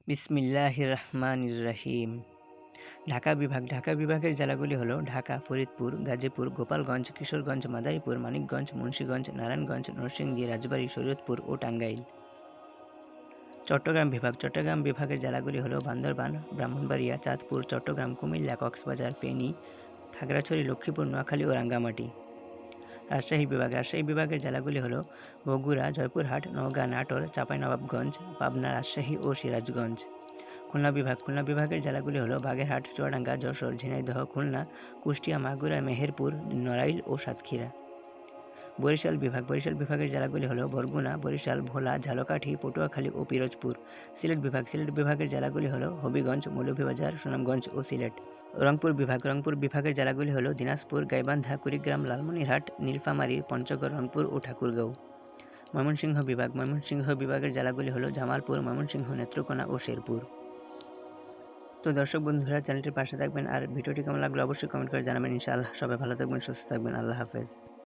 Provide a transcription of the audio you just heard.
বিসমিল্লাহির রহমানির রহিম। ঢাকা বিভাগের জেলাগুলি হলো ঢাকা, ফরিদপুর, গাজীপুর, গোপালগঞ্জ, কিশোরগঞ্জ, মাদারীপুর, মানিকগঞ্জ, মুন্সিগঞ্জ, নারায়ণগঞ্জ, নরসিংদী, রাজবাড়ী, শরীয়তপুর ও টাঙ্গাইল। চট্টগ্রাম বিভাগের জেলাগুলি হলো বান্দরবান, ব্রাহ্মণবাড়িয়া, চাঁদপুর, চট্টগ্রাম, কুমিল্লা, কক্সবাজার, ফেনী, খাগড়াছড়ি, লক্ষ্মীপুর, নোয়াখালী ও রাঙ্গামাটি। রাজশাহী বিভাগের জেলাগুলি হলো বগুড়া, জয়পুরহাট, নওগাঁ, নাটোর, চাঁপাইনবাবগঞ্জ, পাবনা, রাজশাহী ও সিরাজগঞ্জ। খুলনা বিভাগের জেলাগুলি হলো বাগেরহাট, চুয়াডাঙ্গা, যশোর, ঝিনাইদহ, খুলনা, কুষ্টিয়া, মাগুরা, মেহেরপুর, নড়াইল ও সাতক্ষীরা। বরিশাল বিভাগের জেলাগুলি হলো বরগুনা, বরিশাল, ভোলা, ঝালকাঠি, পটুয়াখালী ও পিরোজপুর। সিলেট বিভাগের জেলাগুলি হলো হবিগঞ্জ, মৌলভীবাজার, সুনামগঞ্জ ও সিলেট। রংপুর বিভাগের জেলাগুলি হলো দিনাজপুর, গাইবান্ধা, কুড়িগ্রাম, লালমনিরহাট, নীলফামারী, পঞ্চগড়, রংপুর ও ঠাকুরগাঁও। ময়মনসিংহ বিভাগের জেলাগুলি হলো জামালপুর, ময়মনসিংহ, নেত্রকোনা ও শেরপুর। তো দর্শক বন্ধুরা, চ্যানেলটির পাশে থাকবেন আর ভিডিওটি কেমন লাগলো অবশ্যই কমেন্ট করে জানাবেন। ইনশাআল্লাহ সবাই ভালো থাকবেন, সুস্থ থাকবেন। আল্লাহ হাফেজ।